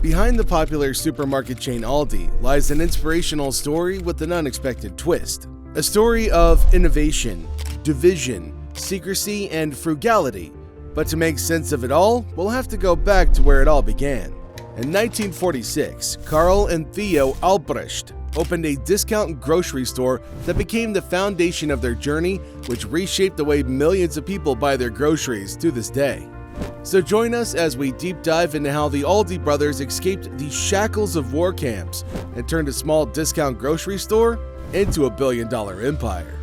Behind the popular supermarket chain Aldi lies an inspirational story with an unexpected twist. A story of innovation, division, secrecy, and frugality. But to make sense of it all, we'll have to go back to where it all began. In 1946, Karl and Theo Albrecht opened a discount grocery store that became the foundation of their journey, which reshaped the way millions of people buy their groceries to this day. So join us as we deep dive into how the Aldi Brothers escaped the shackles of war camps and turned a small discount grocery store into a billion-dollar empire.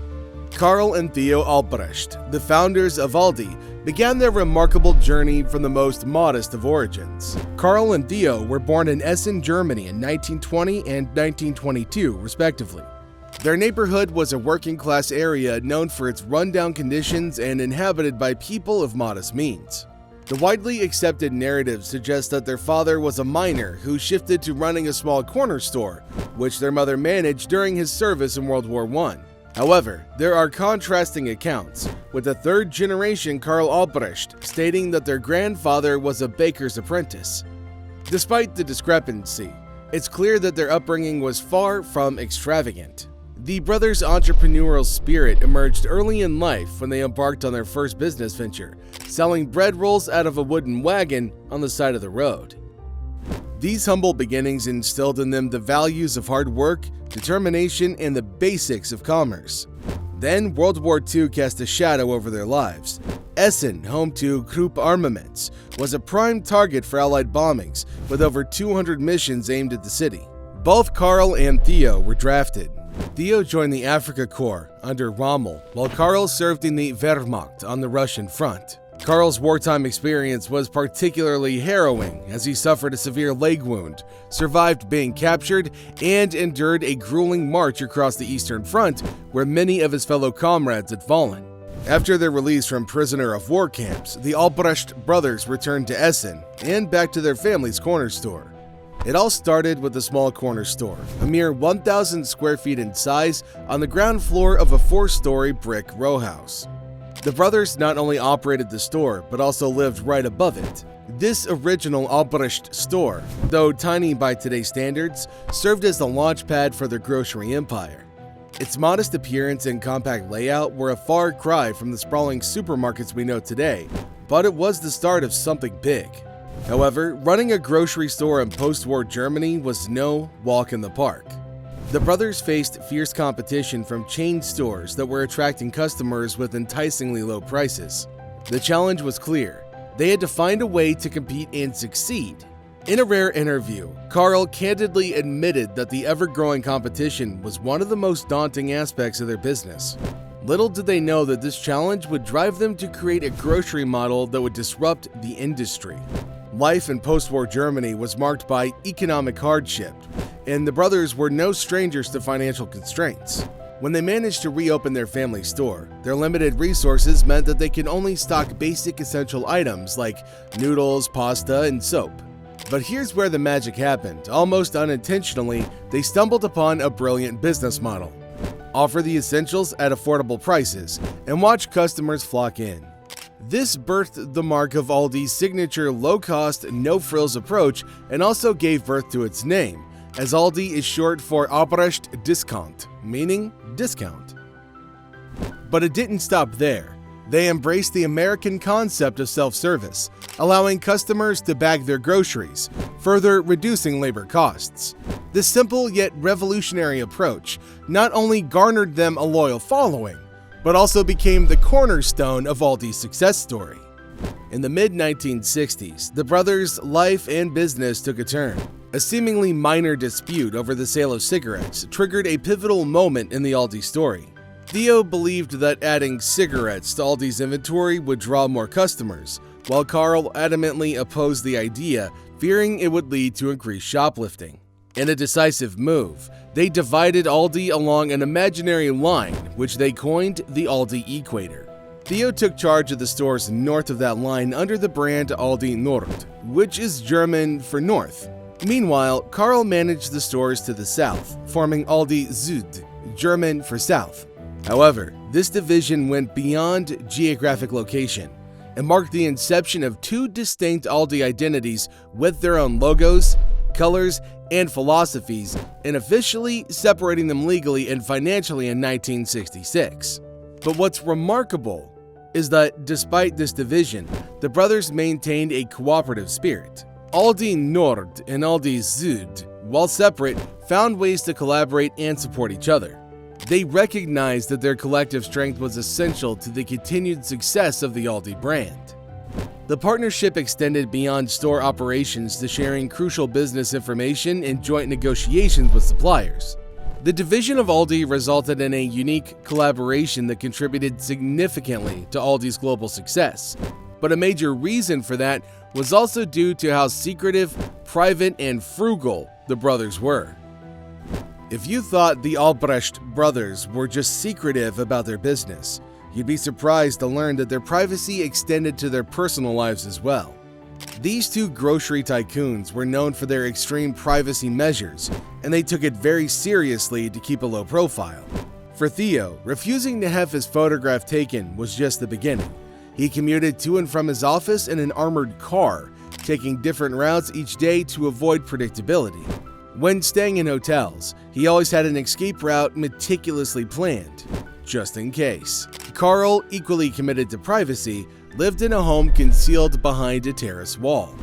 Karl and Theo Albrecht, the founders of Aldi, began their remarkable journey from the most modest of origins. Karl and Theo were born in Essen, Germany in 1920 and 1922, respectively. Their neighborhood was a working-class area known for its rundown conditions and inhabited by people of modest means. The widely accepted narrative suggests that their father was a miner who shifted to running a small corner store, which their mother managed during his service in World War I. However, there are contrasting accounts, with the third-generation Karl Albrecht stating that their grandfather was a baker's apprentice. Despite the discrepancy, it's clear that their upbringing was far from extravagant. The brothers' entrepreneurial spirit emerged early in life when they embarked on their first business venture, selling bread rolls out of a wooden wagon on the side of the road. These humble beginnings instilled in them the values of hard work, determination, and the basics of commerce. Then World War II cast a shadow over their lives. Essen, home to Krupp armaments, was a prime target for Allied bombings, with over 200 missions aimed at the city. Both Karl and Theo were drafted. Theo joined the Afrika Korps under Rommel, while Karl served in the Wehrmacht on the Russian front. Karl's wartime experience was particularly harrowing as he suffered a severe leg wound, survived being captured, and endured a grueling march across the Eastern Front where many of his fellow comrades had fallen. After their release from prisoner of war camps, the Albrecht brothers returned to Essen and back to their family's corner store. It all started with a small corner store, a mere 1,000 square feet in size, on the ground floor of a 4-story brick row house. The brothers not only operated the store, but also lived right above it. This original Albrecht store, though tiny by today's standards, served as the launchpad for their grocery empire. Its modest appearance and compact layout were a far cry from the sprawling supermarkets we know today, but it was the start of something big. However, running a grocery store in post-war Germany was no walk in the park. The brothers faced fierce competition from chain stores that were attracting customers with enticingly low prices. The challenge was clear. They had to find a way to compete and succeed. In a rare interview, Karl candidly admitted that the ever-growing competition was one of the most daunting aspects of their business. Little did they know that this challenge would drive them to create a grocery model that would disrupt the industry. Life in post-war Germany was marked by economic hardship, and the brothers were no strangers to financial constraints. When they managed to reopen their family store, their limited resources meant that they could only stock basic essential items like noodles, pasta, and soap. But here's where the magic happened. Almost unintentionally, they stumbled upon a brilliant business model. Offer the essentials at affordable prices and watch customers flock in. This birthed the mark of Aldi's signature low-cost, no-frills approach and also gave birth to its name, as Aldi is short for Albrecht Discount, meaning discount. But it didn't stop there. They embraced the American concept of self-service, allowing customers to bag their groceries, further reducing labor costs. This simple yet revolutionary approach not only garnered them a loyal following, but also became the cornerstone of Aldi's success story. In the mid-1960s, the brothers' life and business took a turn. A seemingly minor dispute over the sale of cigarettes triggered a pivotal moment in the Aldi story. Theo believed that adding cigarettes to Aldi's inventory would draw more customers, while Karl adamantly opposed the idea, fearing it would lead to increased shoplifting. In a decisive move, they divided Aldi along an imaginary line, which they coined the Aldi Equator. Theo took charge of the stores north of that line under the brand Aldi Nord, which is German for north. Meanwhile, Karl managed the stores to the south, forming Aldi Süd, German for south. However, this division went beyond geographic location. and marked the inception of two distinct Aldi identities with their own logos, colors, and philosophies, and officially separating them legally and financially in 1966. But what's remarkable is that despite this division, the brothers maintained a cooperative spirit. Aldi Nord and Aldi Süd, while separate, found ways to collaborate and support each other. They recognized that their collective strength was essential to the continued success of the Aldi brand. The partnership extended beyond store operations to sharing crucial business information and joint negotiations with suppliers. The division of Aldi resulted in a unique collaboration that contributed significantly to Aldi's global success. But a major reason for that was also due to how secretive, private, and frugal the brothers were. If you thought the Albrecht brothers were just secretive about their business, you'd be surprised to learn that their privacy extended to their personal lives as well. These two grocery tycoons were known for their extreme privacy measures, and they took it very seriously to keep a low profile. For Theo, refusing to have his photograph taken was just the beginning. He commuted to and from his office in an armored car, taking different routes each day to avoid predictability. When staying in hotels, he always had an escape route meticulously planned, just in case. Carl, equally committed to privacy, lived in a home concealed behind a terrace wall.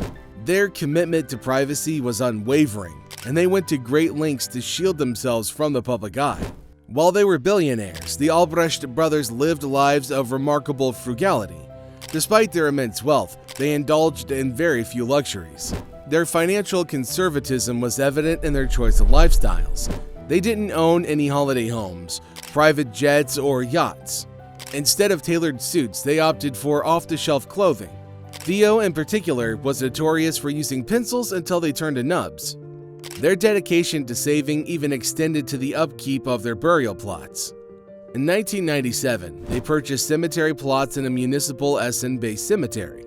Their commitment to privacy was unwavering, and they went to great lengths to shield themselves from the public eye. While they were billionaires, the Albrecht brothers lived lives of remarkable frugality. Despite their immense wealth, they indulged in very few luxuries. Their financial conservatism was evident in their choice of lifestyles. They didn't own any holiday homes, private jets, or yachts. Instead of tailored suits, they opted for off-the-shelf clothing. Theo, in particular, was notorious for using pencils until they turned to nubs. Their dedication to saving even extended to the upkeep of their burial plots. In 1997, they purchased cemetery plots in a municipal Essen-based cemetery.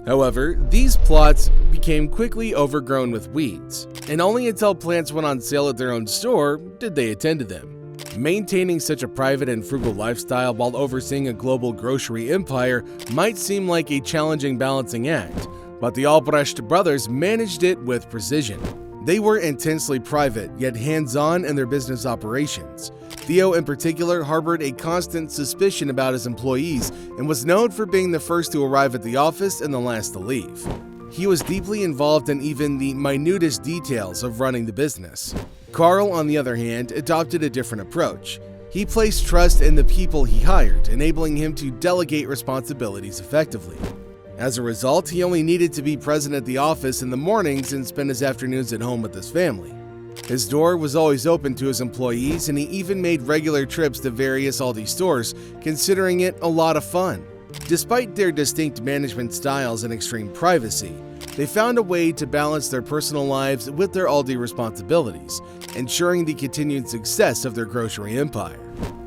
However, these plots became quickly overgrown with weeds, and only until plants went on sale at their own store did they attend to them. Maintaining such a private and frugal lifestyle while overseeing a global grocery empire might seem like a challenging balancing act, but the Albrecht brothers managed it with precision. They were intensely private, yet hands-on in their business operations. Theo, in particular, harbored a constant suspicion about his employees and was known for being the first to arrive at the office and the last to leave. He was deeply involved in even the minutest details of running the business. Carl, on the other hand, adopted a different approach. He placed trust in the people he hired, enabling him to delegate responsibilities effectively. As a result, he only needed to be present at the office in the mornings and spend his afternoons at home with his family. His door was always open to his employees, and he even made regular trips to various Aldi stores, considering it a lot of fun. Despite their distinct management styles and extreme privacy, they found a way to balance their personal lives with their Aldi responsibilities, ensuring the continued success of their grocery empire.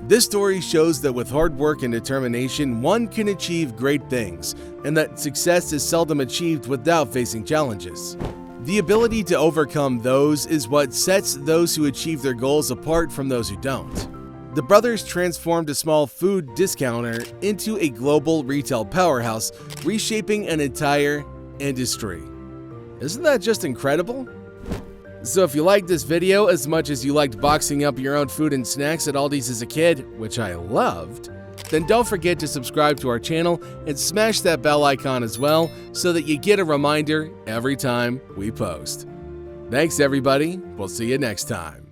This story shows that with hard work and determination, one can achieve great things, and that success is seldom achieved without facing challenges. The ability to overcome those is what sets those who achieve their goals apart from those who don't. The brothers transformed a small food discounter into a global retail powerhouse, reshaping an entire industry. Isn't that just incredible? So if you liked this video as much as you liked boxing up your own food and snacks at Aldi's as a kid, which I loved, then don't forget to subscribe to our channel and smash that bell icon as well so that you get a reminder every time we post. Thanks everybody, we'll see you next time.